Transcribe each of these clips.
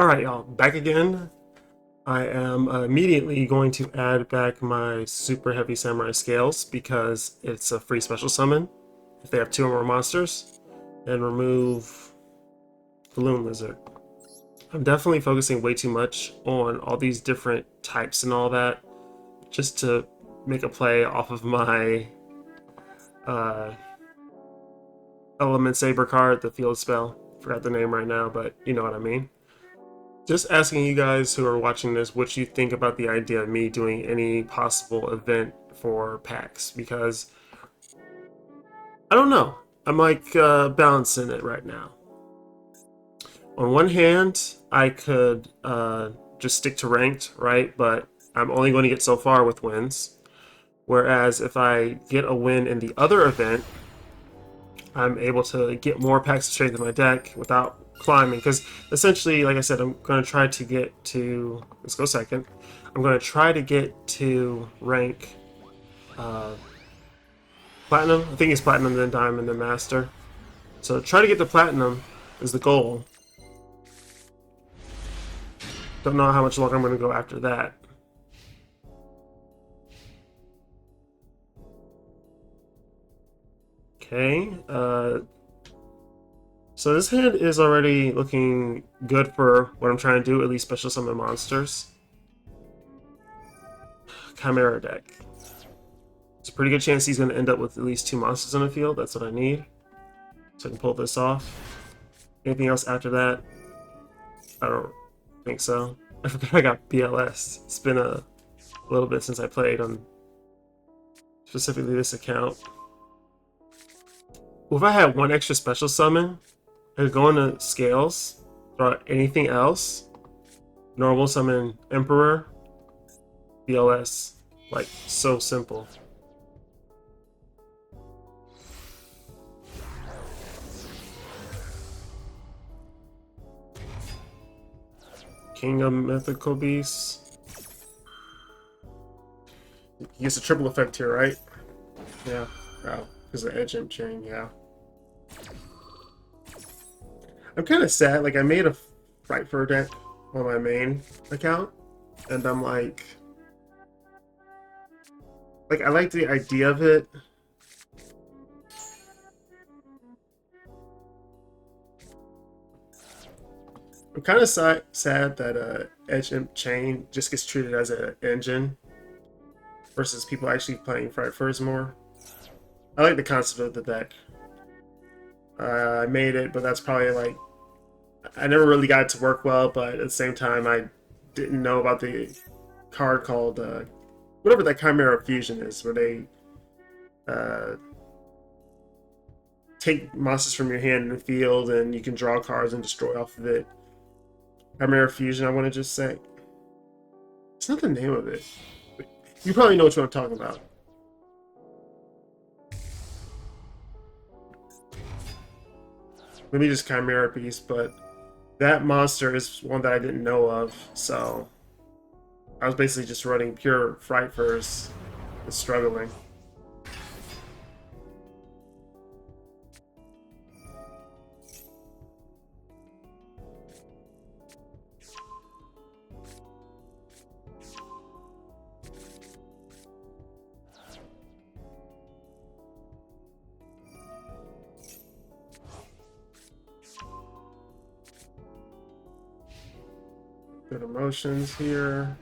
Alright, y'all, back again. I am immediately going to add back my super heavy samurai scales because it's a free special summon if they have 2 or more monsters, and remove balloon lizard. I'm definitely focusing way too much on all these different types and all that just to make a play off of my uh, Element Saber card, the field spell. Forgot the name right now, but you know what I mean. Just asking you guys who are watching this what you think about the idea of me doing any possible event for packs, because I don't know. I'm like balancing it right now. On one hand, I could just stick to ranked, right? But I'm only going to get so far with wins. Whereas if I get a win in the other event, I'm able to get more packs to strengthen my deck without climbing. Because essentially, like I said, I'm going to try to get to... Let's go second. I'm going to try to get to rank Platinum. I think it's Platinum, then Diamond, then Master. So try to get to Platinum is the goal. Don't know how much longer I'm going to go after that. Okay, so this hand is already looking good for what I'm trying to do, at least special summon monsters. Chimera deck. It's a pretty good chance he's going to end up with at least 2 monsters on the field. That's what I need. So I can pull this off. Anything else after that? I don't think so. I forgot I got BLS. It's been a little bit since I played on specifically this account. Well, if I had 1 extra special summon, I could go into scales, throw out anything else, normal summon Emperor, BLS. Like, so simple. King of Mythical Beasts. He gets a triple effect here, right? Yeah. Wow. Because of Edge Imp Chain, yeah. I'm kind of sad. Like, I made a Frightfur deck on my main account, and I'm like, I like the idea of it. I'm kind of sad that Edge Imp Chain just gets treated as an engine versus people actually playing Frightfurs more. I like the concept of the deck. I made it, but that's probably like... I never really got it to work well, but at the same time, I didn't know about the card called... whatever that Chimera Fusion is, where they take monsters from your hand in the field, and you can draw cards and destroy off of it. Chimera Fusion, I want to just say. It's not the name of it. You probably know what I'm talking about. Maybe just Chimera Beast, but that monster is one that I didn't know of, so I was basically just running pure Frightfurs and struggling. Good emotions here.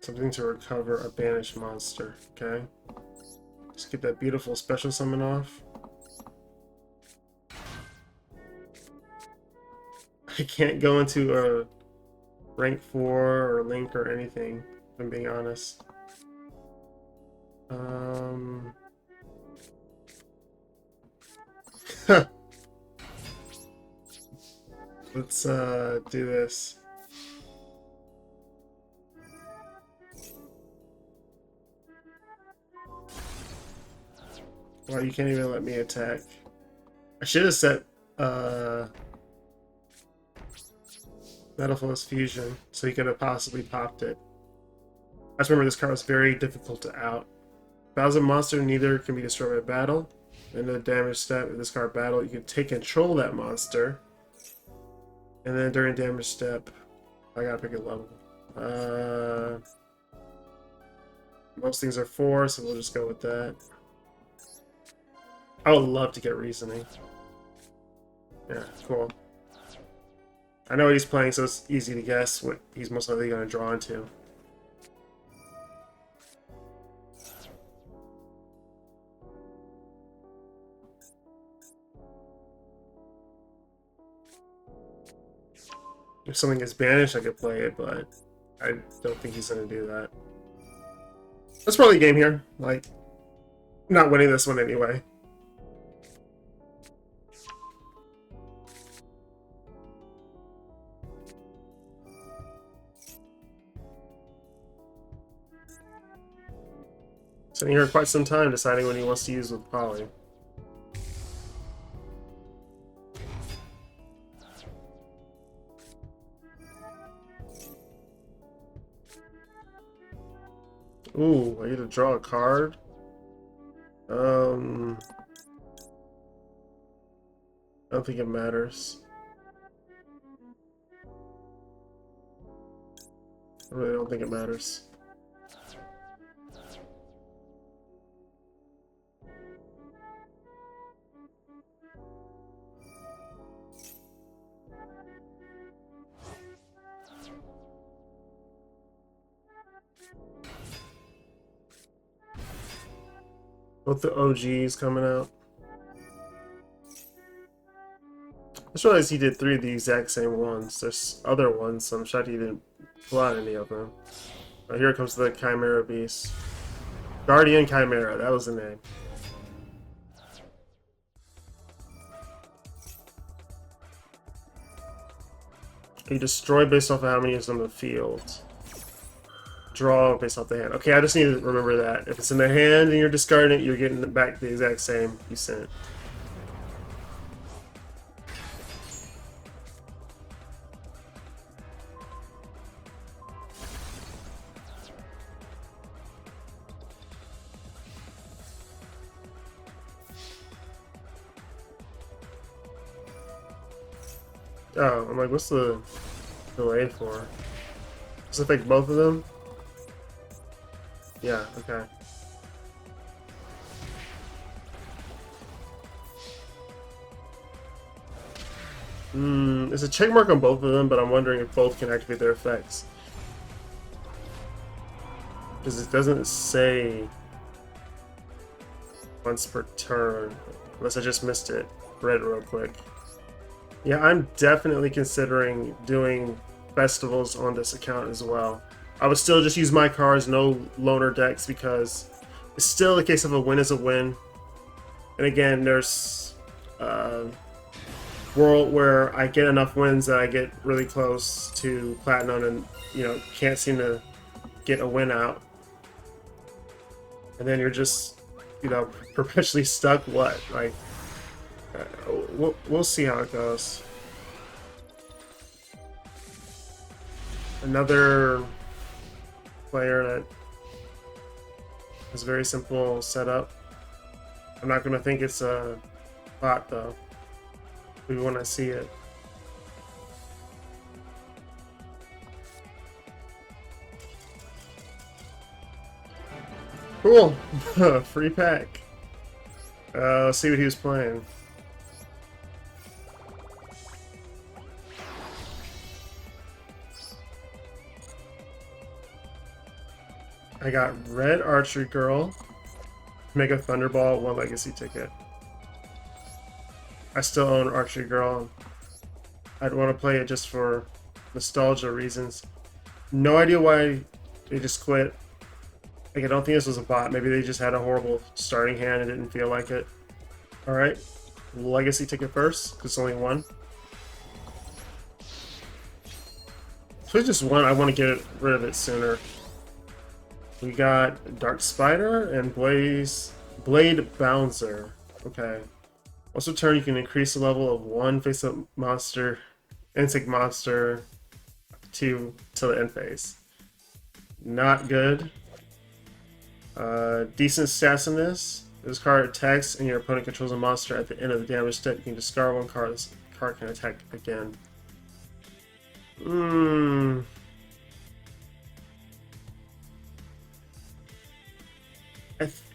Something to recover a banished monster. Okay. Let's get that beautiful special summon off. I can't go into a rank 4 or link or anything, if I'm being honest. Let's do this. Wow, you can't even let me attack. I should have set Metal Fusion so he could have possibly popped it. I just remember this card was very difficult to out. 1000 monster, neither can be destroyed by battle. In the damage step in this card battle, you can take control of that monster. And then during damage step, I gotta pick a level. Most things are 4, so we'll just go with that. I would love to get reasoning. Yeah, cool. I know what he's playing, so it's easy to guess what he's most likely going to draw into. If something gets banished, I could play it, but I don't think he's going to do that. That's probably a game here. Like, not winning this one anyway. Sitting here quite some time deciding what he wants to use with Poly. Ooh, I get to draw a card. I don't think it matters. I really don't think it matters. Both the OGs coming out. I just realized he did 3 of the exact same ones. There's other ones, so I'm shocked he didn't pull out any of them. Oh, here comes the Chimera Beast. Guardian Chimera, that was the name. You destroy based off of how many is on the field. Draw based off the hand. Okay, I just need to remember that. If it's in the hand and you're discarding it, you're getting back the exact same you sent. Oh, I'm like, what's the delay for? Does it affect both of them? Yeah, okay. There's a check mark on both of them, but I'm wondering if both can activate their effects. Because it doesn't say once per turn, unless I just missed it. Read it real quick. Yeah, I'm definitely considering doing festivals on this account as well. I would still just use my cards, no loner decks, because it's still a case of a win is a win. And again, there's a world where I get enough wins that I get really close to platinum and, you know, can't seem to get a win out. And then you're just, you know, perpetually stuck. What? Like, we'll see how it goes. Another player that has a very simple setup. I'm not going to think it's a bot though, maybe when I see it. Cool. Free pack. Let's see what he was playing. I got Red Archery Girl, Mega Thunderball, 1 legacy ticket. I still own Archery Girl. I'd want to play it just for nostalgia reasons. No idea why they just quit. Like, I don't think this was a bot. Maybe they just had a horrible starting hand and didn't feel like it. Alright, legacy ticket first, because it's only 1. So it's just 1, I want to get rid of it sooner. We got Dark Spider and Blade Bouncer. Okay. Also turn, you can increase the level of 1 face-up monster, insect monster, 2 till the end phase. Not good. Decent stats in this. This card attacks and your opponent controls a monster at the end of the damage step. You can discard one card. This card can attack again.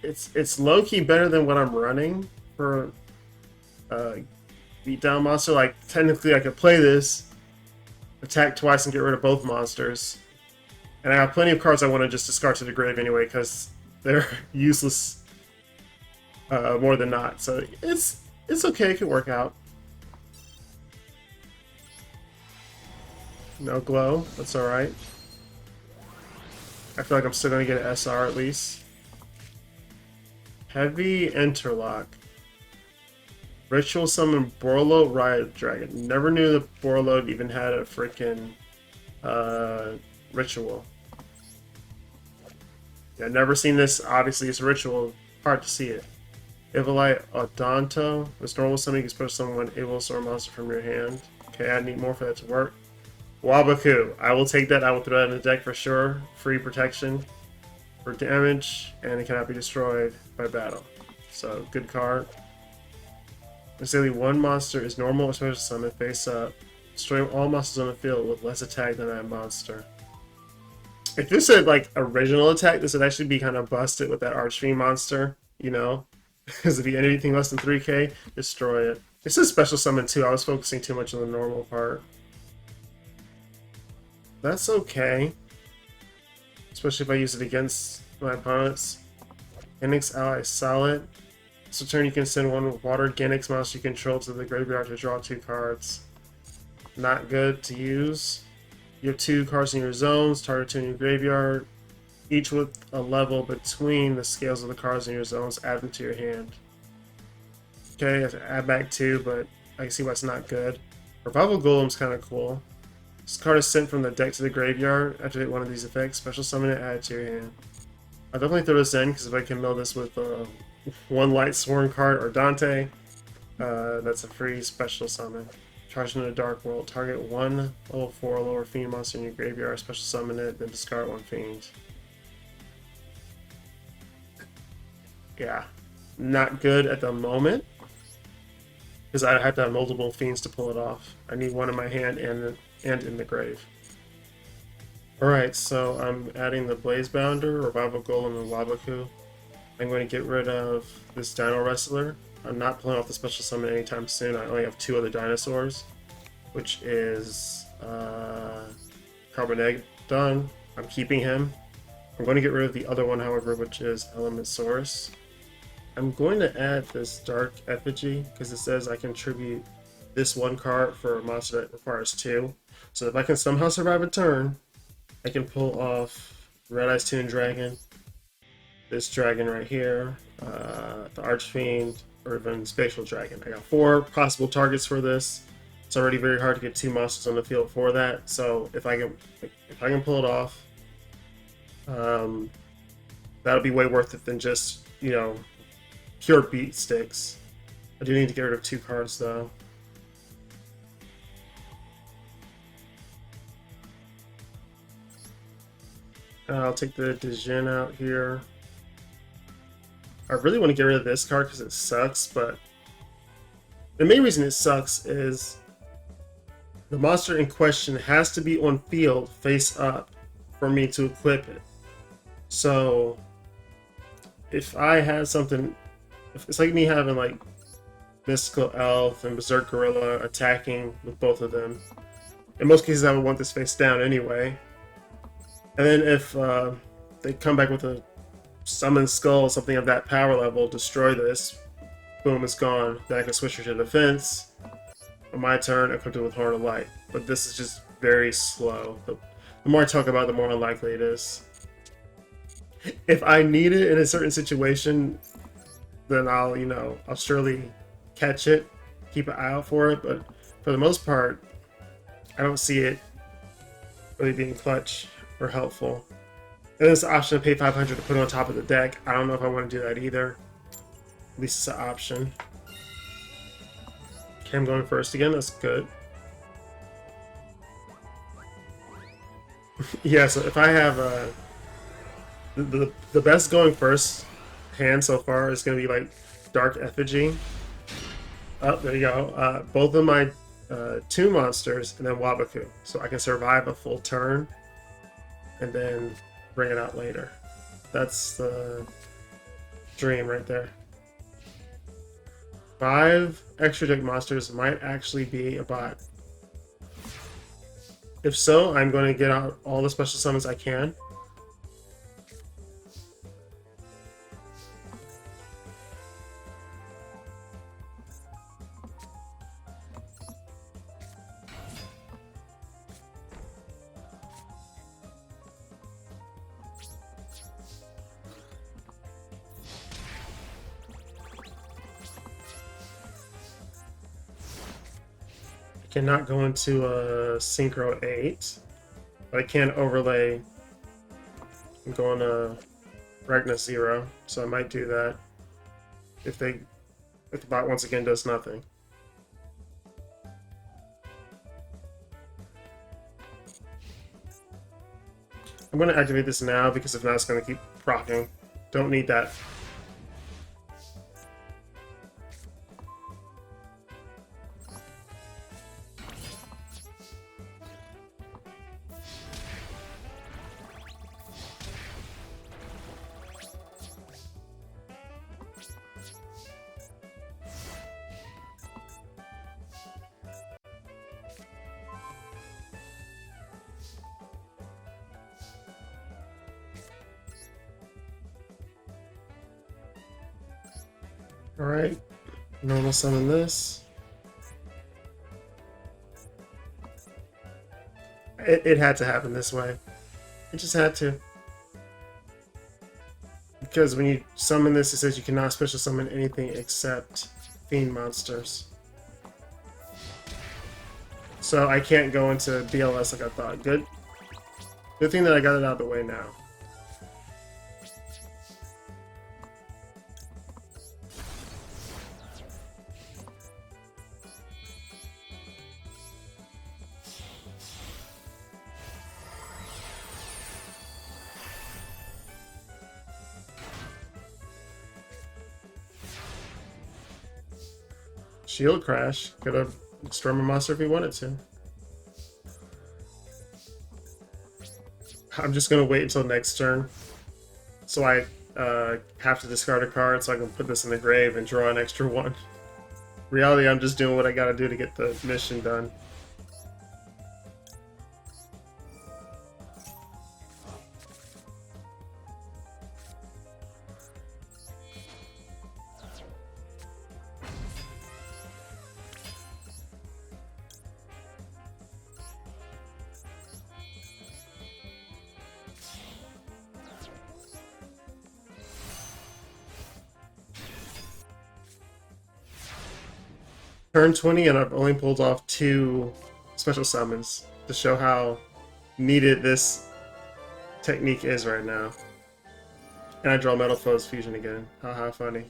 It's low-key better than what I'm running for beatdown monster. Like, technically I could play this, attack twice and get rid of both monsters. And I have plenty of cards I want to just discard to the grave anyway, because they're useless more than not. So it's okay, it could work out. No glow, that's alright. I feel like I'm still going to get an SR at least. Heavy Interlock. Ritual Summon Borlo Riot Dragon. Never knew that Borlo even had a freaking ritual. Yeah, never seen this. Obviously, it's a ritual. Hard to see it. Evilite Odonto. This normal summon, you can special summon one able or monster from your hand. Okay, I need more for that to work. Wabaku. I will take that. I will throw that in the deck for sure. Free protection for damage, and it cannot be destroyed by battle. So, good card. Basically, one monster is normal or special summon face up. Destroy all monsters on the field with less attack than that monster. If this said like original attack, this would actually be kind of busted with that Archfiend monster, you know? Because if you get anything less than 3k, destroy it. This is special summon too. I was focusing too much on the normal part. That's okay. Especially if I use it against my opponents. Genix ally solid. So turn you can send one water Genix monster you control to the graveyard to draw 2 cards. Not good to use. You have 2 cards in your zones, target 2 in your graveyard, each with a level between the scales of the cards in your zones. Add them to your hand. Okay, I have to add back 2, but I can see why it's not good. Revival Golem's kind of cool. This card is sent from the deck to the graveyard. Activate one of these effects. Special summon it, add it to your hand. I'll definitely throw this in, because if I can mill this with one Light Sworn card or Dante, that's a free special summon. Charge into the Dark World. Target one level 4 lower fiend monster in your graveyard. Special summon it, then discard one fiend. Yeah, not good at the moment, because I have to have multiple fiends to pull it off. I need one in my hand and in the grave. Alright, so I'm adding the Blaze Bounder, Revival Golem, and Wabaku. I'm going to get rid of this Dino Wrestler. I'm not pulling off the special summon anytime soon. I only have 2 other dinosaurs, which is Carbonegdon. I'm keeping him. I'm going to get rid of the other one, however, which is Elementosaurus. I'm going to add this Dark Effigy, because it says I contribute this 1 card for a monster that requires 2. So if I can somehow survive a turn, I can pull off Red Eyes Toon Dragon, this dragon right here, the Archfiend, or even Spatial Dragon. I got 4 possible targets for this. It's already very hard to get 2 monsters on the field for that. So if I can pull it off, that'll be way worth it than just, you know, pure beat sticks. I do need to get rid of 2 cards though. I'll take the Dijin out here. I really want to get rid of this card because it sucks, but the main reason it sucks is the monster in question has to be on field face up for me to equip it. So if I had something, it's like me having like Mystical Elf and Berserk Gorilla attacking with both of them. In most cases I would want this face down anyway. And then if they come back with a Summon Skull, something of that power level, destroy this, boom, it's gone. Then I can switch her to defense. On my turn, I equip it with Horn of Light. But this is just very slow. The more I talk about it, the more unlikely it is. If I need it in a certain situation, then I'll surely catch it, keep an eye out for it, but for the most part, I don't see it really being clutch or helpful. And there's the option to pay 500 to put it on top of the deck. I don't know if I want to do that either. At least it's an option. Okay, I'm going first again. That's good. Yeah, so if I have the best going first hand so far is going to be like Dark Effigy. Oh, there you go. Both of my two monsters and then Wabaku. So I can survive a full turn and then bring it out later. That's the dream right there. 5 extra deck monsters might actually be a bot. If so, I'm going to get out all the special summons I can. Cannot go into a Synchro 8, but I can overlay and go on a Ragna 0, so I might do that if the bot once again does nothing. I'm going to activate this now because if not, it's going to keep proccing. Don't need that. Alright, normal summon this. It had to happen this way. It just had to. Because when you summon this, it says you cannot special summon anything except Fiend monsters. So I can't go into BLS like I thought. Good thing that I got it out of the way now. Shield Crash. Could have destroyed my monster if he wanted to. I'm just going to wait until next turn. So I have to discard a card so I can put this in the grave and draw an extra one. Reality, I'm just doing what I gotta do to get the mission done. Turn 20 and I've only pulled off 2 special summons to show how needed this technique is right now. And I draw Metal Foes Fusion again. Haha, funny.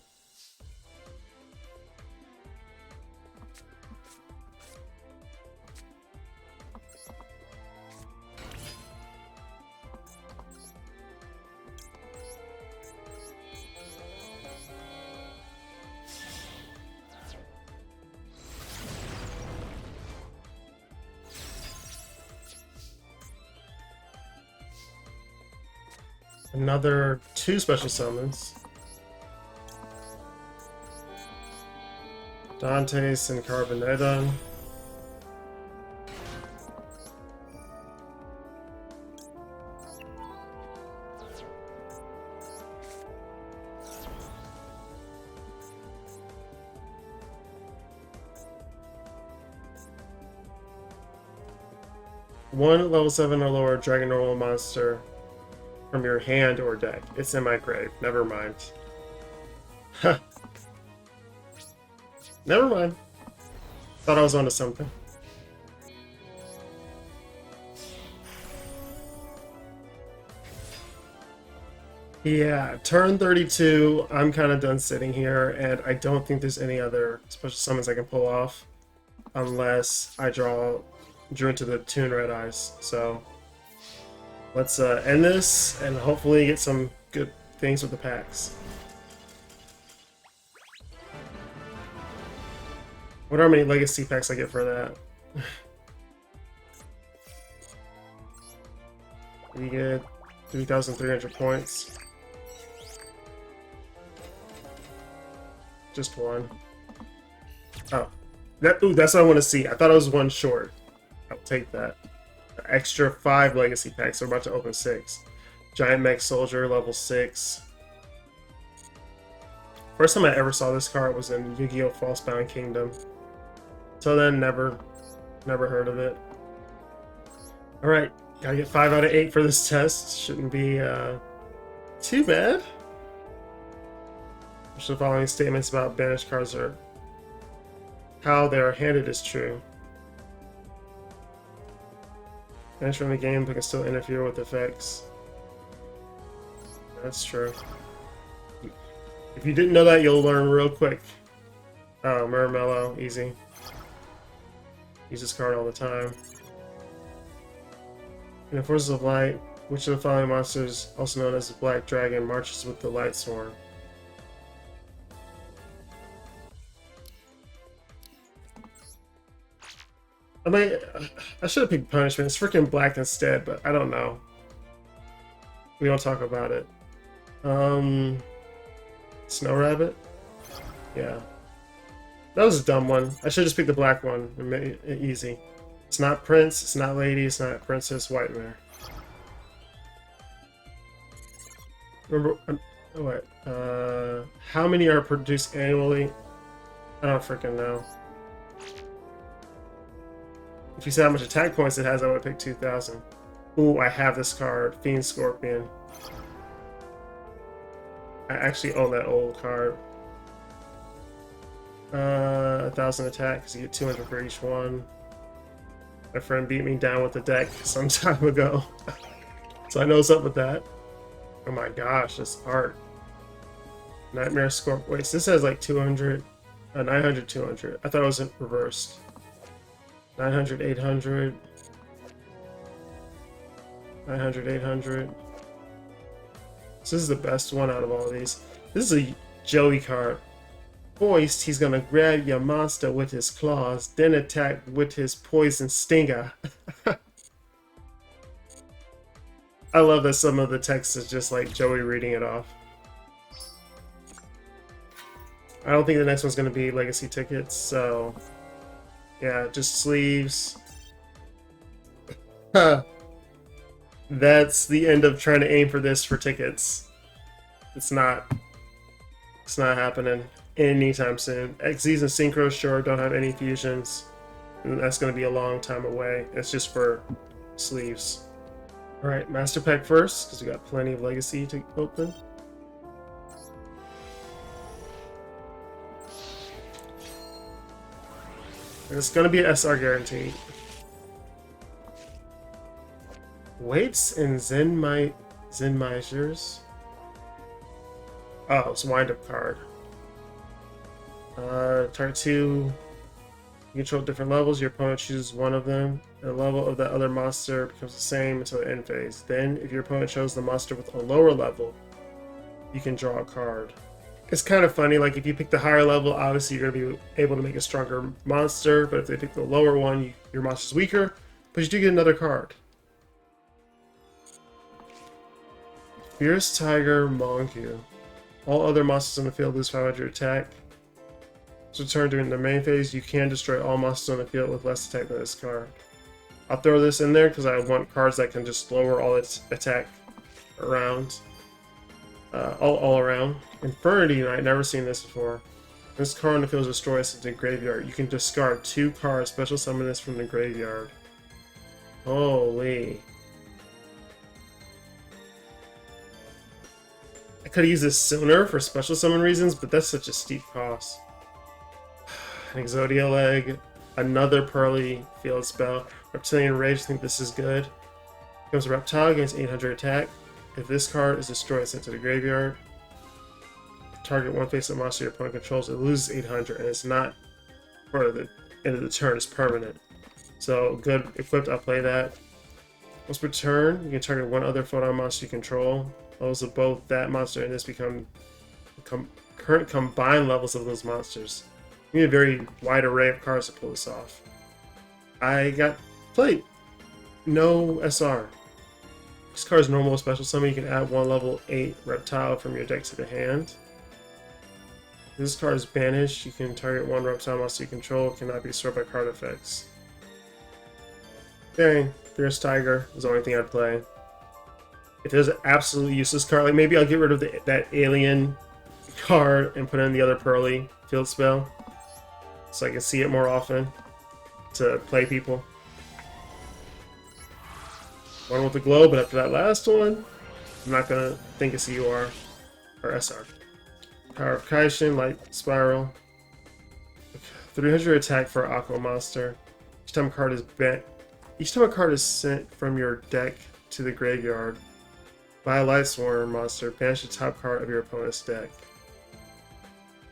Another 2 special summons. Dante's and Carbonetta. One level 7 or lower Dragon Normal monster from your hand or deck. It's in my grave. Never mind. Huh. Never mind. Thought I was onto something. Yeah, turn 32, I'm kind of done sitting here, and I don't think there's any other special summons I can pull off unless I drew into the Toon Red Eyes. So let's end this and hopefully get some good things with the packs. What are many legacy packs I get for that? We get 3,300 points. Just one. Oh, that's what I want to see. I thought I was one short. I'll take that. Extra 5 legacy packs. We're about to open 6. Giant Mech Soldier, level 6. First time I ever saw this card was in Yu-Gi-Oh! Falsebound Kingdom. Till then, never heard of it. Alright, gotta get 5 out of 8 for this test. Shouldn't be too bad. Which the following statements about banished cards are how they are handed is true. Banished from the game but can still interfere with effects. That's true. If you didn't know that, you'll learn real quick. Oh, Murmello, easy. Use this card all the time. In the Forces of Light, which of the following monsters, also known as the Black Dragon, marches with the Light Swarm? I mean, I should have picked Punishment. It's freaking black instead, but I don't know. We don't talk about it. Snow Rabbit? Yeah. That was a dumb one. I should just pick the black one and make it easy. It's not Prince, it's not Lady, it's not Princess Whitemare. Remember, what? How many are produced annually? I don't freaking know. If you said how much attack points it has, I would pick 2,000. Ooh, I have this card, Fiend Scorpion. I actually own that old card. 1,000 attack, because you get 200 for each one. My friend beat me down with the deck some time ago. So I know what's up with that. Oh my gosh, this art. Nightmare Scorpion. Wait, so this has like 200, 900, 200. I thought it was reversed. 900, 800. 900, 800. So this is the best one out of all of these. This is a Joey card. Voiced, he's gonna grab your monster with his claws, then attack with his poison stinger. I love that some of the text is just like Joey reading it off. I don't think the next one's gonna be legacy tickets, so yeah, just sleeves. That's the end of trying to aim for this for tickets. It's not happening anytime soon. XZs and Synchros sure don't have any fusions, and that's going to be a long time away. It's just for sleeves. Alright, Master Pack first, because we got plenty of Legacy to open. And it's going to be an SR guaranteed. Weights and Zen Measures. Oh, it's a wind-up card. Target 2. You control different levels. Your opponent chooses one of them. The level of the other monster becomes the same until the end phase. Then, if your opponent chose the monster with a lower level, you can draw a card. It's kind of funny, like if you pick the higher level, obviously you're going to be able to make a stronger monster, but if they pick the lower one, your monster's weaker, but you do get another card. Fierce Tiger Monku. All other monsters on the field lose 500 attack. So turn during the main phase, you can destroy all monsters on the field with less attack than this card. I'll throw this in there because I want cards that can just lower all its attack around. All around. Infernity Knight, never seen this before. This card on the field is destroyed into the graveyard. You can discard 2 cards, special summon this from the graveyard. Holy. I could have used this sooner for special summon reasons, but that's such a steep cost. An Exodia Leg, another Pearly Field Spell. Reptilian Rage, I think this is good. Becomes a Reptile, gains 800 attack. If this card is destroyed, sent to the graveyard. Target one face-up monster your opponent controls, it loses 800, and it's not for the end of the turn, it's permanent. So, good equipped, I'll play that. Once per turn, you can target one other photon monster you control. Levels of both that monster and this become current combined levels of those monsters. You need a very wide array of cards to pull this off. I got played. No SR. This card's normal special summon. You can add one level 8 reptile from your deck to the hand. This card is banished. You can target one reptile monster you control. It cannot be destroyed by card effects. Dang, Fierce Tiger is the only thing I'd play. If there's an absolutely useless card, like maybe I'll get rid of that alien card and put in the other Pearly field spell, so I can see it more often to play people. One with the glow, but after that last one, I'm not gonna think it's CUR or SR. Power of Kaishin, Light Spiral. 300 attack for Aqua Monster. Each time a card is sent from your deck to the graveyard by a Light Swarm monster, banish the top card of your opponent's deck.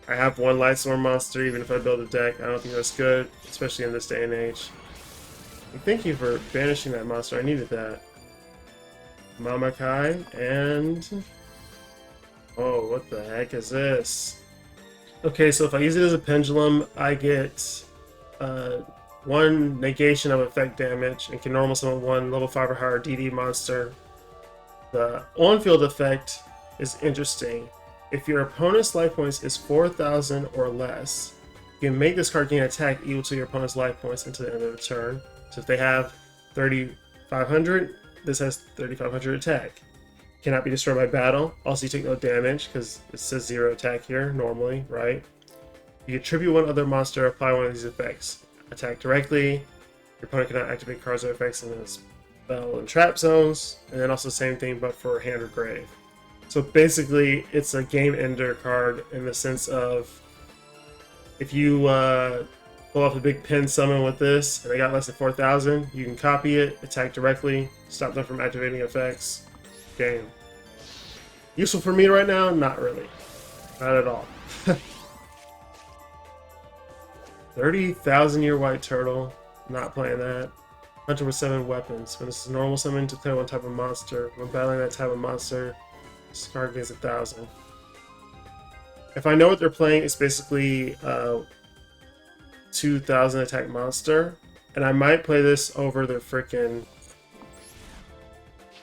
I have one Light Swarm monster, even if I build a deck. I don't think that's good, especially in this day and age. And thank you for banishing that monster. I needed that. Mamakai and... oh, what the heck is this? Okay, so if I use it as a pendulum, I get one negation of effect damage and can normal summon one level 5 or higher DD monster. The on-field effect is interesting. If your opponent's life points is 4,000 or less, you can make this card gain attack equal to your opponent's life points until the end of the turn. So if they have 3,500, this has 3,500 attack. Cannot be destroyed by battle. Also, you take no damage because it says 0 attack here normally, right? You attribute one other monster, apply one of these effects. Attack directly. Your opponent cannot activate cards or effects in the spell and trap zones. And then also the same thing, but for hand or grave. So basically, it's a game ender card in the sense of if you pull off a big pin summon with this and they got less than 4,000, you can copy it, attack directly, stop them from activating effects. Game. Useful for me right now? Not really. Not at all. 30,000 year white turtle. Not playing that. Hunter with 7 weapons. When this is normal summon, declare one type of monster. When battling that type of monster, this card gains 1,000. If I know what they're playing, it's basically 2,000 attack monster. And I might play this over their frickin'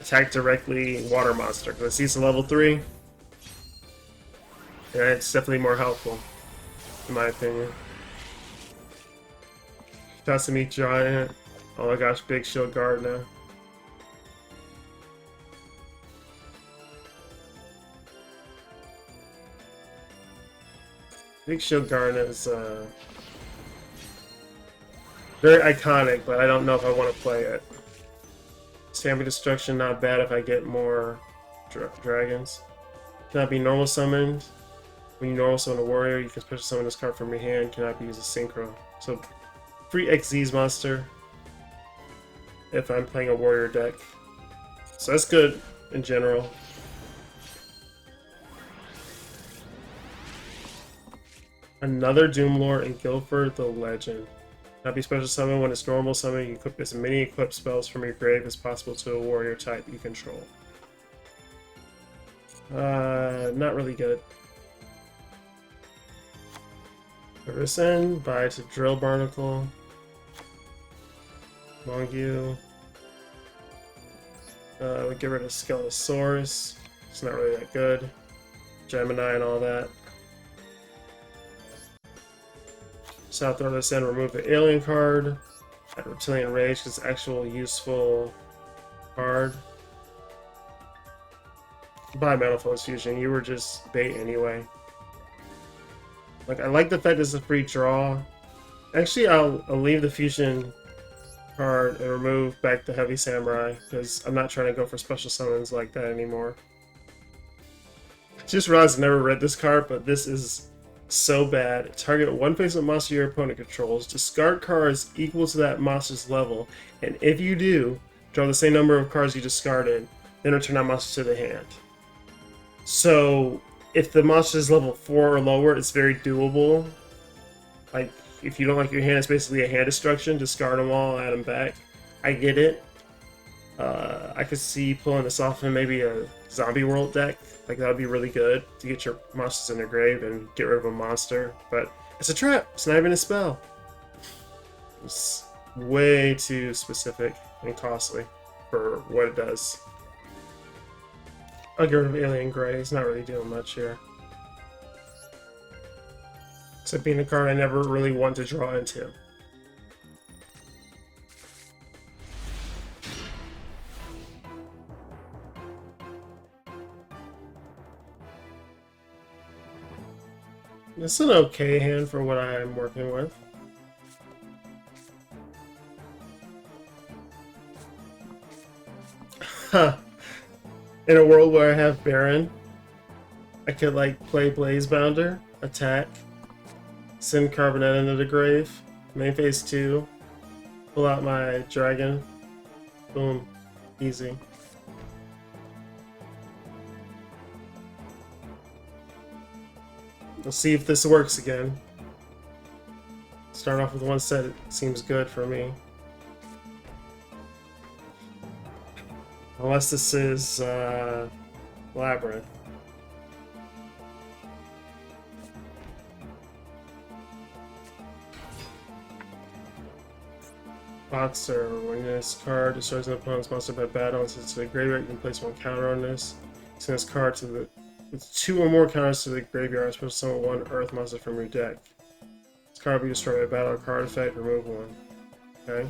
attack directly water monster, because I see it's a level 3. And it's definitely more helpful, in my opinion. Tasami Giant. Oh my gosh, Big Shield Guard now. Big Shield Guard is very iconic, but I don't know if I want to play it. Family Destruction, not bad if I get more dragons. Cannot be normal summoned. When you normal summon a warrior, you can special summon this card from your hand. Cannot be used as synchro. So, free XZ's monster if I'm playing a warrior deck. So that's good in general. Another Doomlord and Guilford the Legend. Not be special summon when it's normal summon. You can equip as many equipped spells from your grave as possible to a warrior type you control. Not really good. Risen, buy to Drill Barnacle. Mongu. We get rid of Skeletosaurus. It's not really that good. Gemini and all that. So I'll throw this in, remove the alien card, add Reptilian Rage because it's actual useful card. Buy Manifold Fusion, you were just bait anyway. Like, I like the fact this is a free draw. Actually, I'll leave the Fusion card and remove back the Heavy Samurai because I'm not trying to go for special summons like that anymore. I just realized I never read this card, but this is so bad. Target one face-up monster your opponent controls. Discard cards equal to that monster's level, and if you do, draw the same number of cards you discarded, then return that monster to the hand. So, if the monster is level 4 or lower, it's very doable. Like, if you don't like your hand, it's basically a hand destruction. Discard them all, add them back. I get it. I could see pulling this off in maybe a Zombie World deck. Like, that would be really good to get your monsters in their grave and get rid of a monster. But It's a trap. It's not even a spell. It's way too specific and costly for what it does. I'll get rid of Alien Gray. He's not really doing much here. Except being a card I never really want to draw into. This is an okay hand for what I am working with. Huh. In a world where I have Baron, I could like play Blazebounder, attack, send Carbonette into the grave, main phase 2, pull out my dragon, boom, easy. We'll see if this works again. Start off with one set, it seems good for me. Unless this is Labyrinth. Monster. When this card destroys an opponent's monster by battle, since it's to the graveyard, you can place one counter on this. Send this card to the with 2 or more counters to the graveyard, special summon 1 Earth monster from your deck. This card will be destroyed by battle or card effect, remove 1. Okay.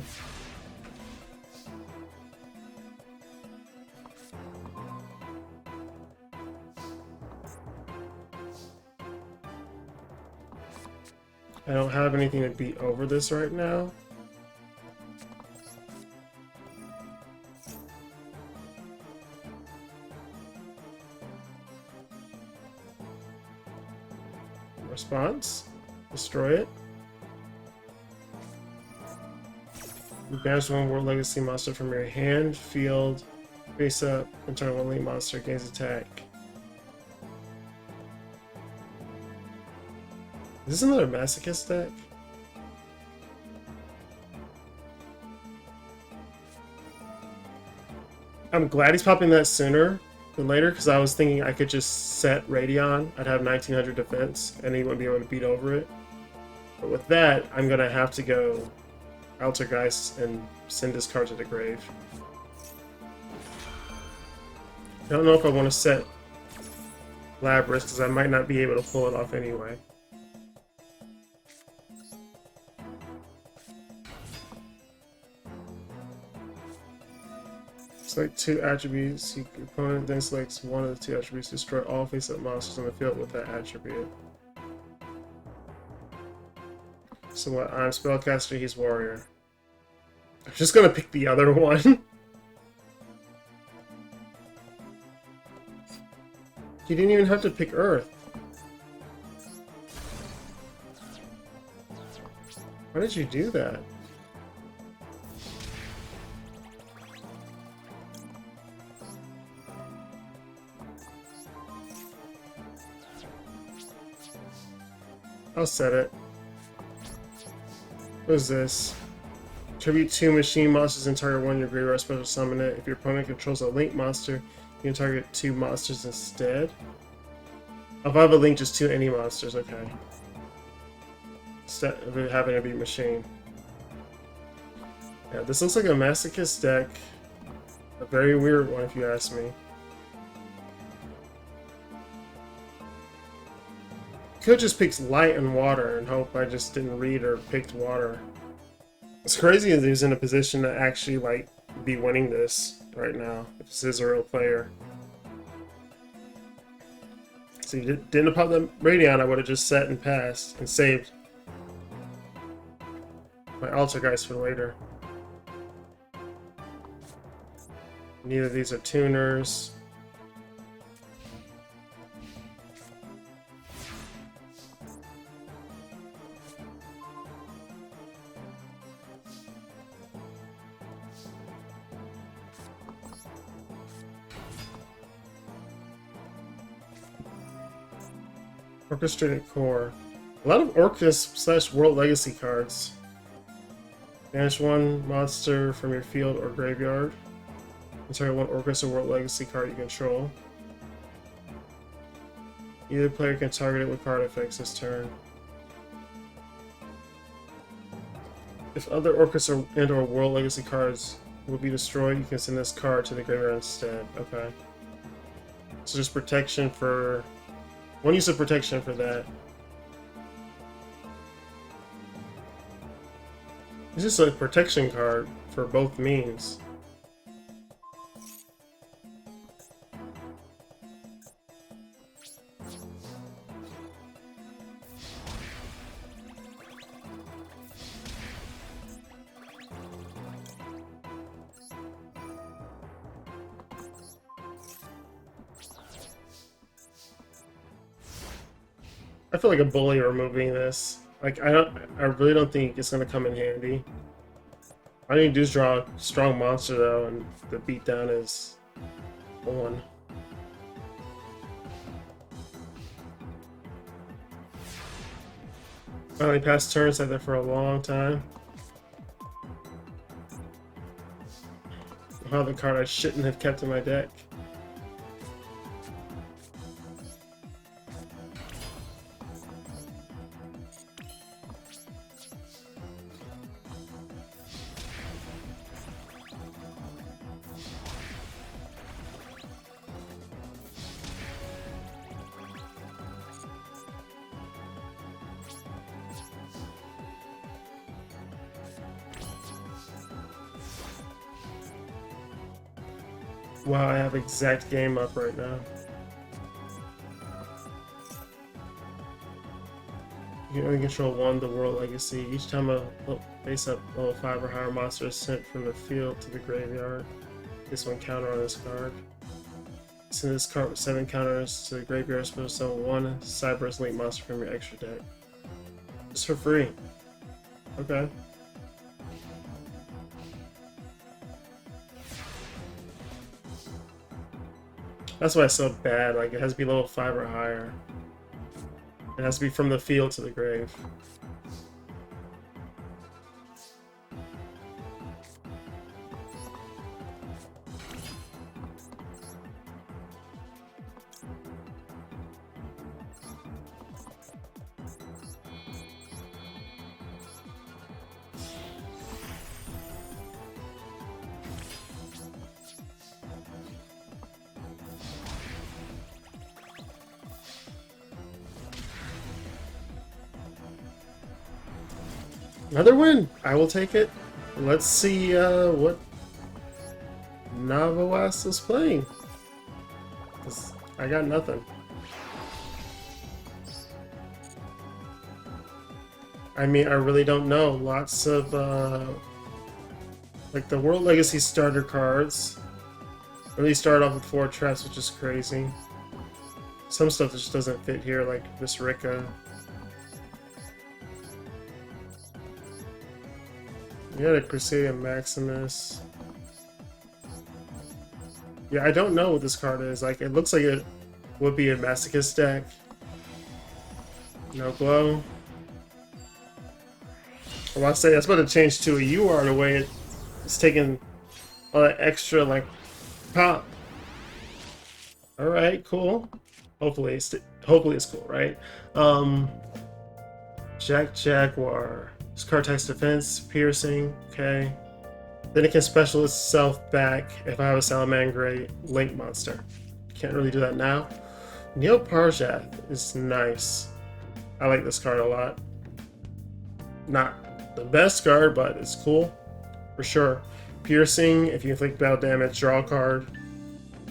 I don't have anything to beat over this right now. Response. Destroy it. You banish 1 World Legacy monster from your hand, field, face up, and turn 1 Link monster, gains attack. Is this another Masochist deck? I'm glad he's popping that sooner than later, because I was thinking I could just set Radeon, I'd have 1900 defense, and he wouldn't be able to beat over it. But with that, I'm going to have to go Altergeist and send this card to the grave. I don't know if I want to set Labyrinth, because I might not be able to pull it off anyway. Select 2 attributes. Your opponent then selects 1 of the 2 attributes. Destroy all face-up monsters on the field with that attribute. So what? I'm Spellcaster, he's Warrior. I'm just gonna pick the other one. You didn't even have to pick Earth. Why did you do that? I'll set it. What is this? Tribute 2 machine monsters and target 1 your graveyard, special summon it. If your opponent controls a link monster, you can target 2 monsters instead. If I have a link, just 2 any monsters, okay. Instead of it having to be machine. Yeah, this looks like a Masochist deck. A very weird one if you ask me. Could just pick light and water and hope I just didn't read or picked water. What's crazy is he's in a position to actually like be winning this right now. If this is a real player. So he didn't pop the Radeon, I would have just set and passed and saved my Altergeist for later. Neither of these are tuners. Orchestrated Core. A lot of Orcus / World Legacy cards. Banish 1 monster from your field or graveyard. And target 1 Orcus or World Legacy card you control. Either player can target it with card effects this turn. If other Orchestra and/or World Legacy cards will be destroyed, you can send this card to the graveyard instead. Okay. So just protection for... one use of protection for that. It's just a protection card for both means. I feel like a bully removing this. Like I really don't think it's gonna come in handy. All you need to do is draw a strong monster though, and the beatdown is on. Finally passed turns, had that for a long time. Another card I shouldn't have kept in my deck. Wow, I have exact game up right now. You can only control one the World Legacy. Each time a face-up level 5 or higher monster is sent from the field to the graveyard, this one counter on this card. Send this card with 7 counters to the graveyard, supposed to summon one Cyberus Link monster from your extra deck. Just for free. Okay. That's why it's so bad. Like, it has to be level 5 or higher. It has to be from the field to the grave. Another win! I will take it. Let's see what Navawas is playing. 'Cause I got nothing. I mean, I really don't know. Lots of, like the World Legacy starter cards really start off with 4 traps, which is crazy. Some stuff just doesn't fit here, like this Rika. You got a Crusader Maximus. Yeah, I don't know what this card is. Like, it looks like it would be a Masochist deck. No glow. Well, I say that's about to change to a UR the way it's taking all that extra, like, pop. Alright, cool. Hopefully it's cool, right? Jaguar. This card attacks defense, piercing, okay. Then it can special itself back if I have a Salamangreat Link monster. Can't really do that now. Neil Parjath is nice. I like this card a lot. Not the best card, but it's cool for sure. Piercing, if you inflict battle damage, draw a card.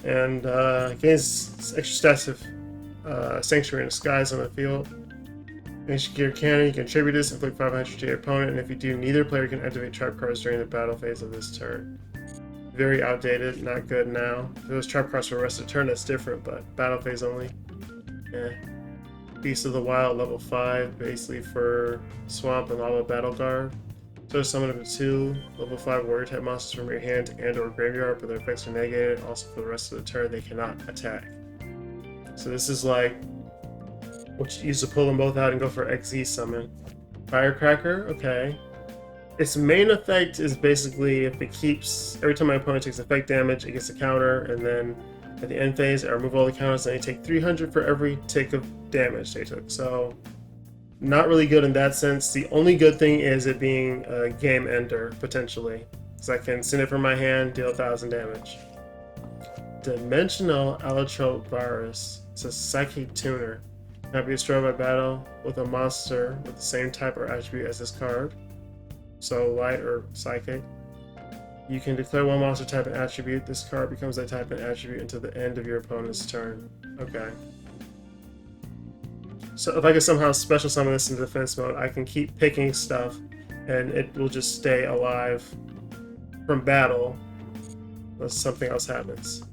And gains extra stats if Sanctuary in Disguise on the field. Finish gear cannon, you can tribute this, inflict 500 to your opponent, and if you do, neither player can activate trap cards during the battle phase of this turn. Very outdated, not good now. If it was trap cards for the rest of the turn, that's different, but battle phase only. Yeah. Beast of the Wild, level 5, basically for Swamp and Lava Battle Guard. So summon up to 2 level 5 warrior type monsters from your hand and or graveyard, but their effects are negated. Also for the rest of the turn, they cannot attack. So this is like what you use to pull them both out and go for XZ summon. Firecracker, okay. Its main effect is basically if it keeps, every time my opponent takes effect damage, it gets a counter, and then at the end phase, I remove all the counters and they take 300 for every tick of damage they took. So not really good in that sense. The only good thing is it being a game ender, potentially. Because I can send it from my hand, deal 1,000 damage. Dimensional Allotrope Virus. It's a psychic tuner. Cannot be destroyed by battle with a monster with the same type or attribute as this card. So light or psychic. You can declare one monster type and attribute. This card becomes that type and attribute until the end of your opponent's turn. Okay. So if I can somehow special summon this in defense mode, I can keep picking stuff and it will just stay alive from battle unless something else happens.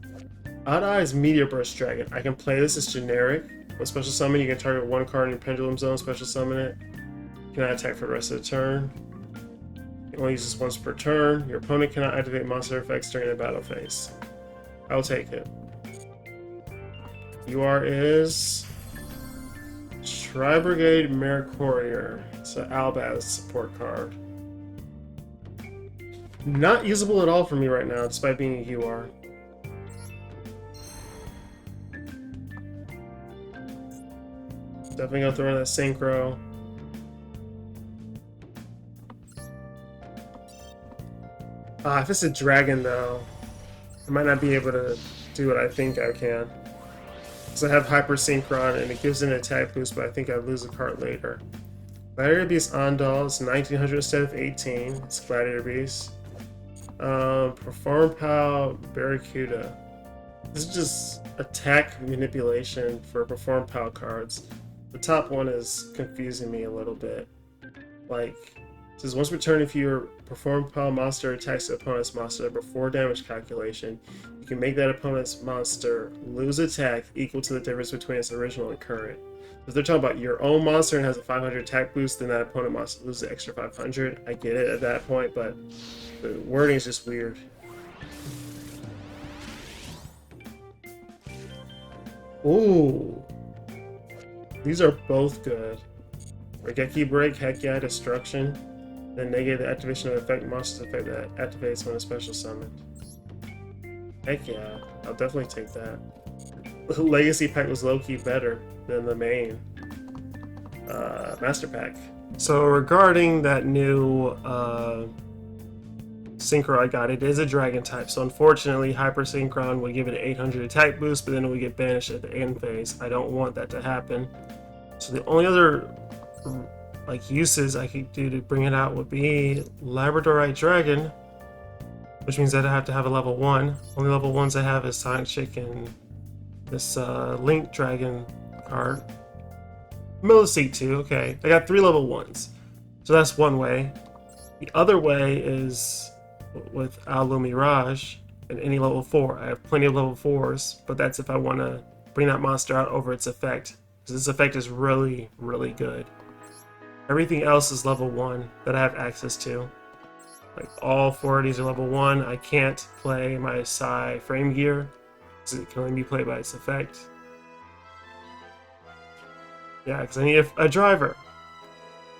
Odd Eyes Meteor Burst Dragon. I can play this as generic. With special summon, you can target one card in your pendulum zone, special summon it. You cannot attack for the rest of the turn. You only use this once per turn. Your opponent cannot activate monster effects during the battle phase. I'll take it. UR is Tri-Brigade Mercourier. It's an Albaz support card. Not usable at all for me right now, despite being a UR. Definitely gonna throw in that synchro. If it's a dragon though, I might not be able to do what I think I can. Because I have Hyper Synchron and it gives an attack boost, but I think I lose a card later. Gladiator Beast Andal is 1900 instead of 18. It's Gladiator Beast. Perform Pal Barracuda. This is just attack manipulation for Perform Pal cards. The top one is confusing me a little bit. Like, it says once per turn, if your Perform Pal monster attacks the opponent's monster before damage calculation, you can make that opponent's monster lose attack equal to the difference between its original and current. If they're talking about your own monster and has a 500 attack boost, then that opponent monster loses the extra 500. I get it at that point, but the wording is just weird. Ooh. These are both good. Regeki Break, heck yeah, Destruction. Then negate the activation of effect monster's effect that activates when a special summoned. Heck yeah, I'll definitely take that. The Legacy Pack was low-key better than the main Master Pack. So regarding that new Synchro I got, it is a Dragon type, so unfortunately Hyper Synchron would give it an 800 attack boost, but then it would get banished at the end phase. I don't want that to happen. So the only other like uses I could do to bring it out would be Labradorite Dragon, which means that I have to have a level 1. Only level 1s I have is Sonic Chick and this Link Dragon card. Milliseat too, okay. I got 3 level 1s. So that's one way. The other way is with Alu Mirage and any level 4. I have plenty of level 4s, but that's if I want to bring that monster out over its effect. Because this effect is really, really good. Everything else is level 1 that I have access to. Like all 4 of these are level 1. I can't play my Psy Frame Gear because it can only be played by its effect. Yeah, because I need a driver.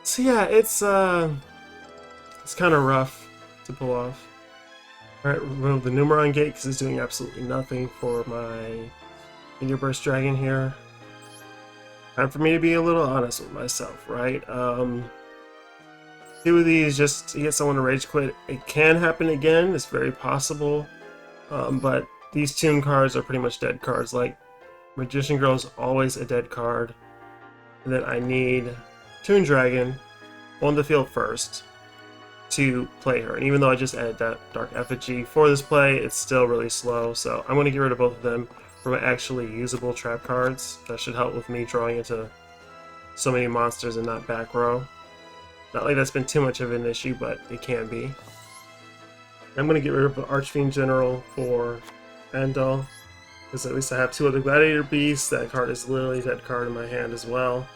So yeah, it's kind of rough to pull off. Alright, remove the Numeron Gate because it's doing absolutely nothing for my Meteor Burst Dragon here. Time for me to be a little honest with myself, right? 2 of these just to get someone to rage quit. It can happen again, it's very possible. But these tune cards are pretty much dead cards. Like, Magician Girl is always a dead card. And then I need Toon Dragon on the field first to play her. And even though I just added that Dark Effigy for this play, it's still really slow. So I'm going to get rid of both of them for my actually usable trap cards. That should help with me drawing into so many monsters and not back row. Not like that's been too much of an issue, but it can be. I'm going to get rid of the Archfiend General for Andal, because at least I have 2 other Gladiator Beasts. That card is literally that card in my hand as well.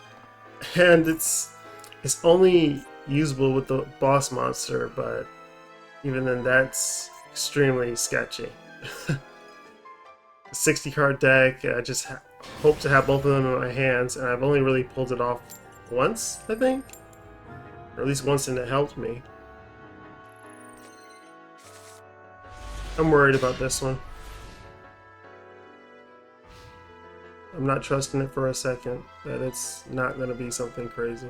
And it's only usable with the boss monster, but even then that's extremely sketchy. 60 card deck, I just hope to have both of them in my hands, and I've only really pulled it off once, I think? Or at least once, and it helped me. I'm worried about this one. I'm not trusting it for a second that it's not going to be something crazy.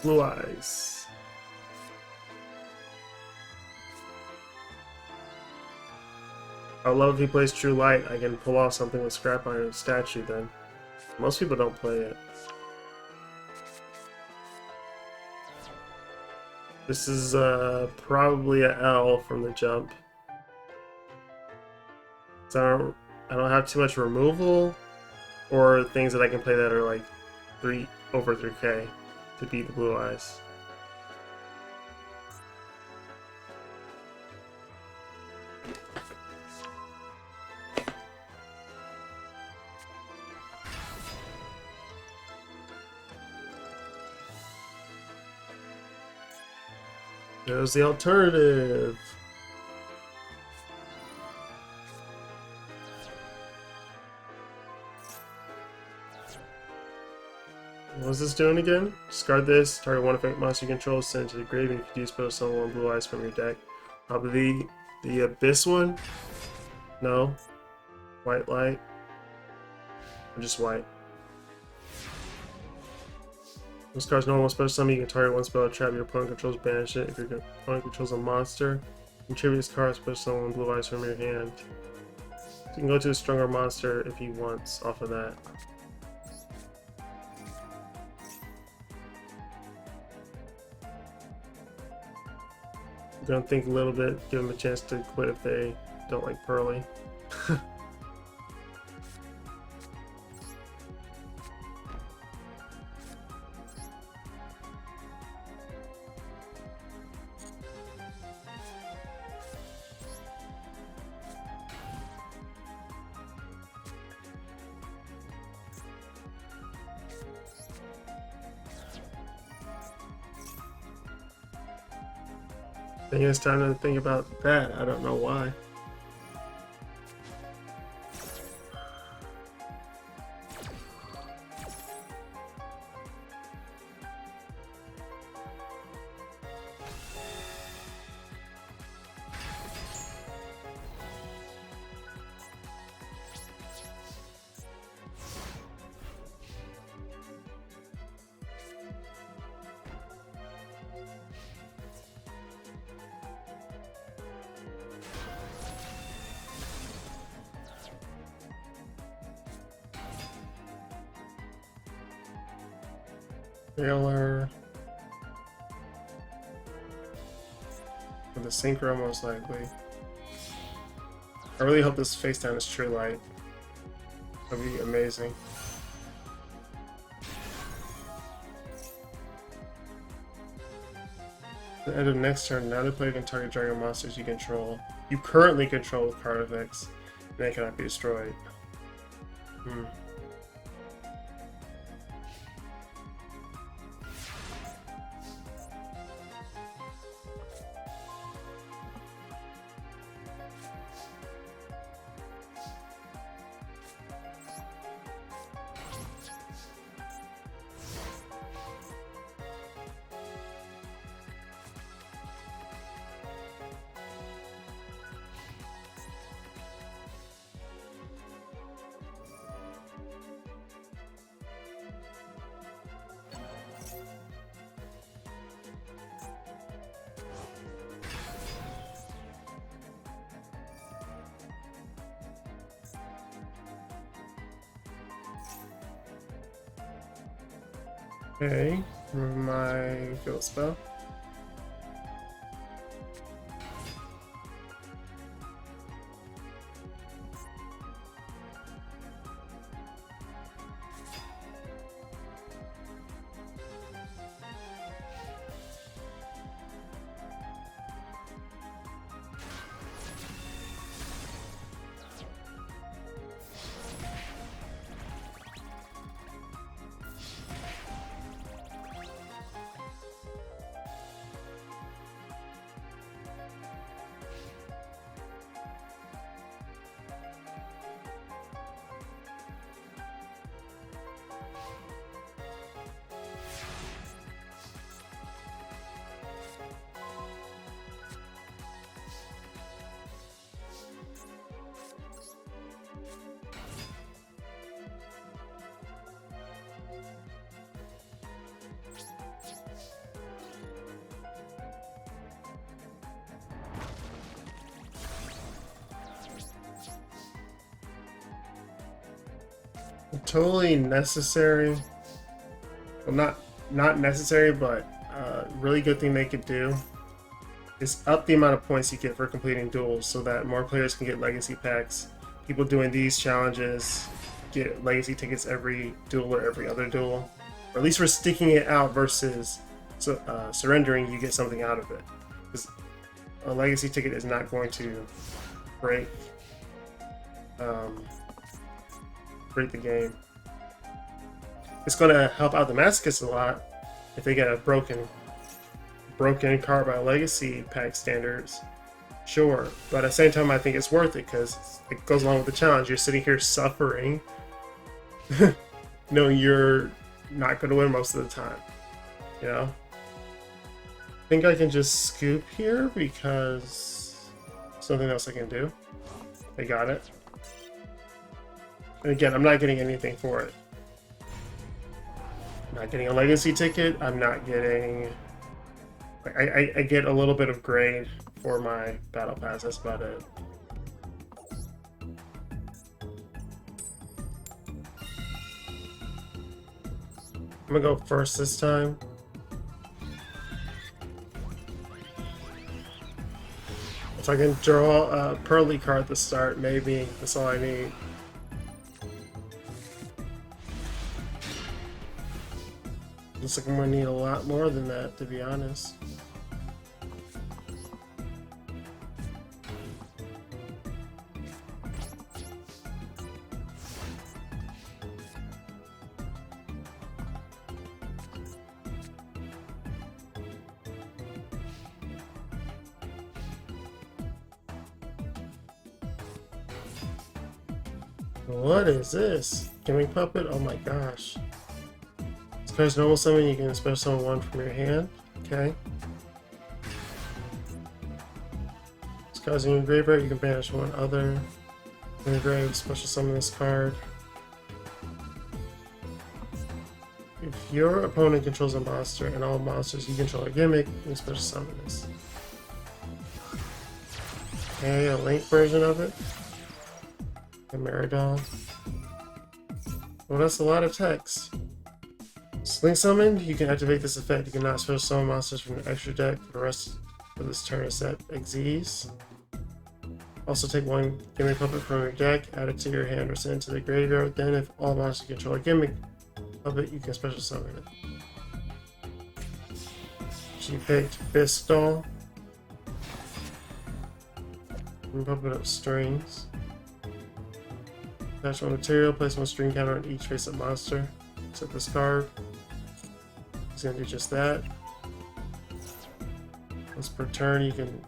Blue eyes. I love if he plays True Light. I can pull off something with Scrap Iron Statue then. Most people don't play it. This is probably a L from the jump. So I don't have too much removal or things that I can play that are like over 3k to beat the blue eyes. There's the alternative. What was this doing again? Discard this. Target one effect monster you control. Send it to the grave. And if you do spell summon one blue eyes from your deck. Probably the Abyss one. No. White light. Or just white. This card's normal special summon. You can target one spell, trap your opponent controls, banish it. If your opponent controls a monster, contribute this card, special summon one blue eyes from your hand. So you can go to a stronger monster if he wants off of that. I'm gonna think a little bit, give them a chance to quit if they don't like Pearly. I think it's time to think about that. I don't know why. Trailer. With the synchro, most likely. I really hope this face down is True Light. That'd be amazing. At the end of next turn, now the player can target dragon monsters you control. You currently control with card effects, and they cannot be destroyed. Okay, remove my field spell. Totally necessary. Well, not necessary, but really good thing they could do is up the amount of points you get for completing duels so that more players can get legacy packs. People doing these challenges get legacy tickets every duel or every other duel. Or at least we're sticking it out versus surrendering, you get something out of it. Because a legacy ticket is not going to break break the game. It's going to help out the Masochists a lot if they get a broken card by legacy pack standards. Sure, but at the same time, I think it's worth it because it goes along with the challenge. You're sitting here suffering, knowing you're not going to win most of the time. You know? I think I can just scoop here because something else I can do. I got it. And again, I'm not getting anything for it. I'm not getting a legacy ticket. I'm not getting... I get a little bit of grade for my battle pass. That's about it. I'm gonna go first this time. If I can draw a Pearly card at the start, maybe that's all I need. Looks like I'm gonna need a lot more than that, to be honest. What is this? Gimmick Puppet? Oh my gosh. This card's normal summon, you can special summon one from your hand. Okay. This card's in your graveyard, you can banish one other. In your grave, special summon this card. If your opponent controls a monster and all monsters you control are gimmick, you can special summon this. Okay, a link version of it. A Meridol. Well, that's a lot of text. Sling Summon, you can activate this effect. You cannot special summon monsters from your extra deck for the rest of this turn set Xyz. Also take one Gimmick Puppet from your deck, add it to your hand or send it to the graveyard. Then if all monsters you control a Gimmick Puppet, you can special summon it. She picked Pistol. And Puppet up strings. Attach one material, place one string counter on each face-up monster. Set this card. It's gonna do just that. Once per turn, you can,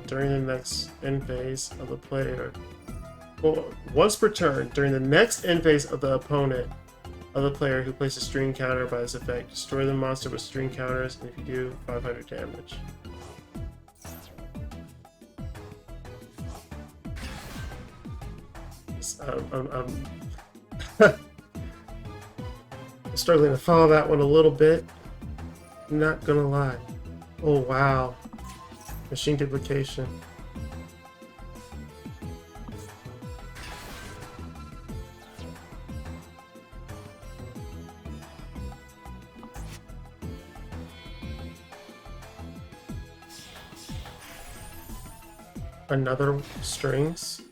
during the next end phase of the player, well, once per turn, during the next end phase of the opponent of the player who places a string counter by this effect, destroy the monster with string counters, and if you do, 500 damage. I'm struggling to follow that one a little bit. Not gonna lie. Oh wow. Machine duplication. Another strings.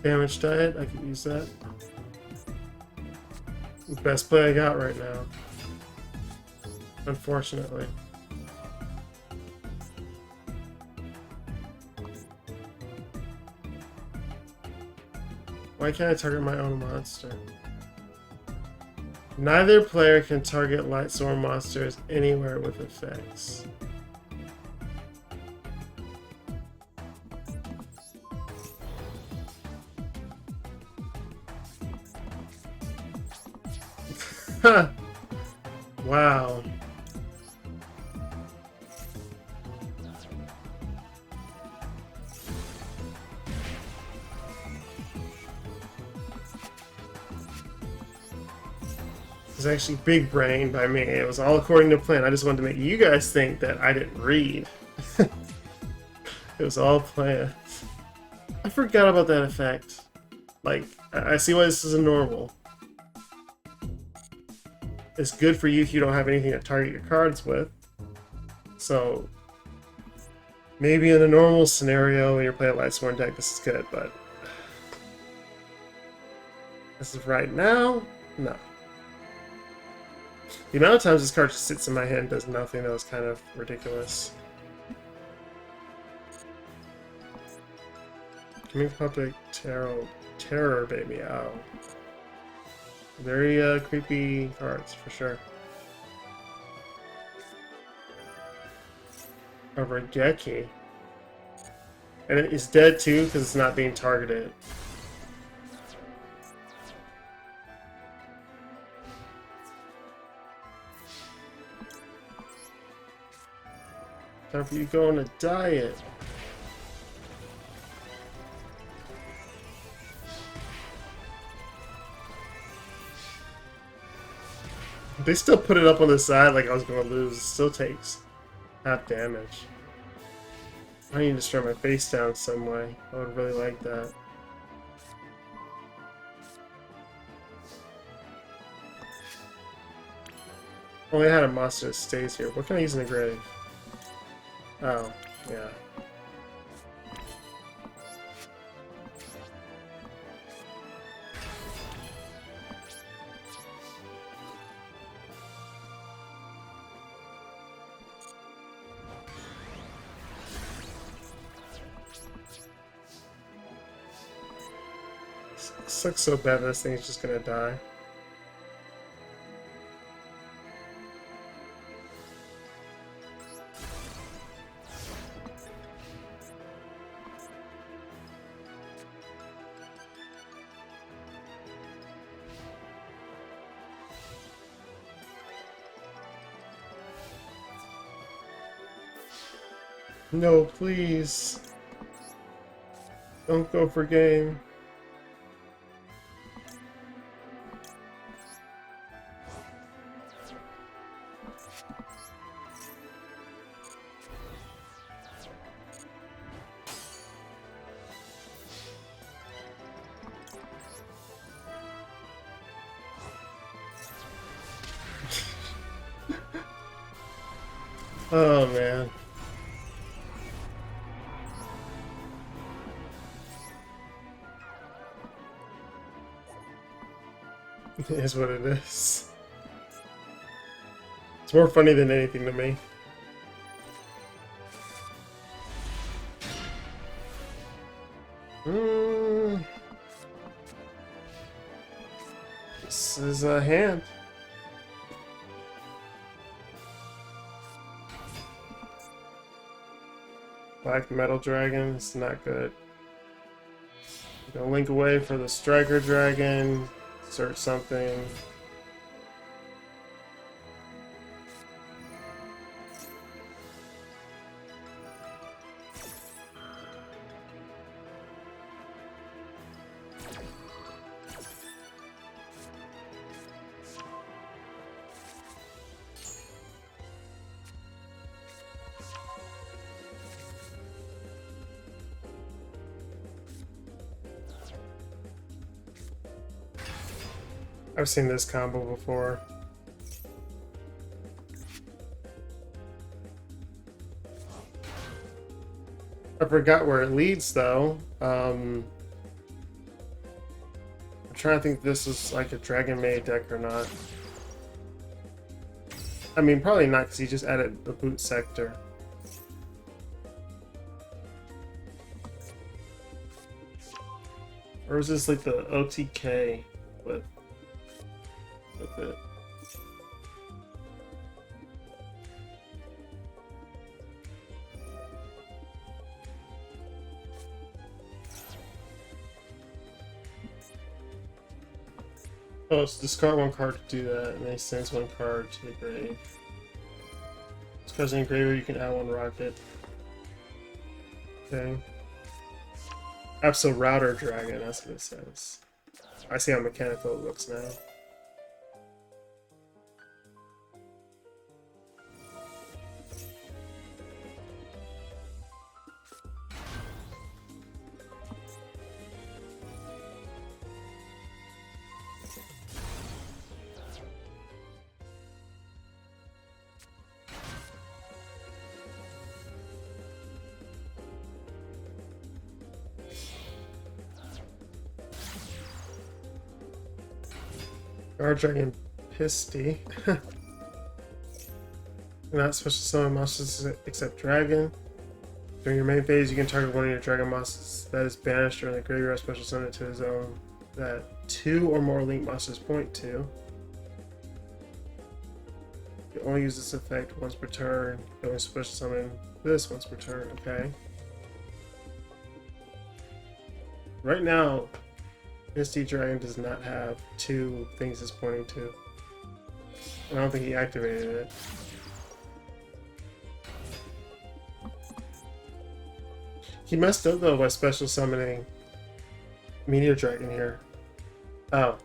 Damage diet, I could use that. Best play I got right now. Unfortunately. Why can't I target my own monster? Neither player can target light storm monsters anywhere with effects. Wow. It was actually big brain by me. It was all according to plan. I just wanted to make you guys think that I didn't read. It was all planned. I forgot about that effect. Like, I see why this is a normal. It's good for you if you don't have anything to target your cards with. So, maybe in a normal scenario when you're playing a Lightsworn deck, this is good, but... This is right now? No. The amount of times this card just sits in my hand and does nothing, that was kind of ridiculous. Coming Puppet Terror Baby, ow. Very creepy cards, for sure. A Regeki. And it is dead too, because it's not being targeted. Time for you to go on a diet. They still put it up on the side like I was going to lose. It still takes half damage. I need to destroy my face down some way. I would really like that. Only had a monster that stays here. What can I use in the grave? Oh, yeah. This looks so bad, this thing is just gonna die. No, please. Don't go for game. Oh, man. It is what it is. It's more funny than anything to me. This is a hand. Black Metal Dragon, it's not good. Gonna link away for the Striker Dragon, search something. I've seen this combo before. I forgot where it leads though. I'm trying to think if this is like a Dragon Maid deck or not. I mean, probably not because he just added the boot sector. Or is this like the OTK with it? Oh, so discard one card to do that, and then he sends one card to the grave. It's because in graveyard you can add one rocket. Okay. Abso Router Dragon, that's what it says. I see how mechanical it looks now. Guard Dragon Pisty. Not special summon monsters except dragon. During your main phase, you can target one of your dragon monsters that is banished during the graveyard special summon to his own that 2 or more link monsters point to. You only use this effect once per turn. You only special summon this once per turn. Okay. Right now, Misty Dragon does not have 2 things it's pointing to. I don't think he activated it. He messed up though by special summoning Meteor Dragon here. Oh.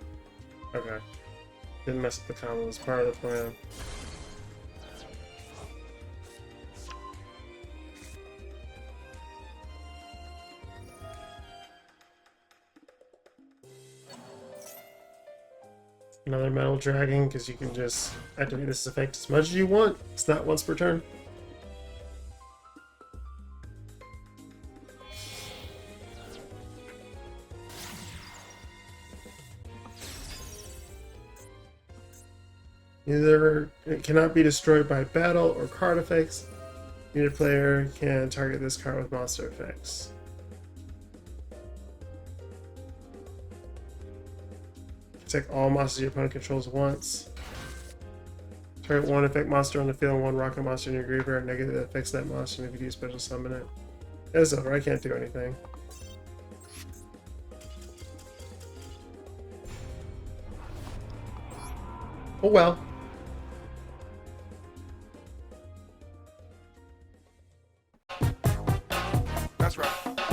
Okay. Didn't mess up the combo, it's part of the plan. Another Metal Dragon, because you can just activate this effect as much as you want. It's not once per turn. Either it cannot be destroyed by battle or card effects. Neither player can target this card with monster effects. Take all monsters your opponent controls once. Target one effect monster on the field and one rocket monster in your graveyard. Negative affects that monster, and if you do special summon it. It's over, I can't do anything. Oh well. That's right.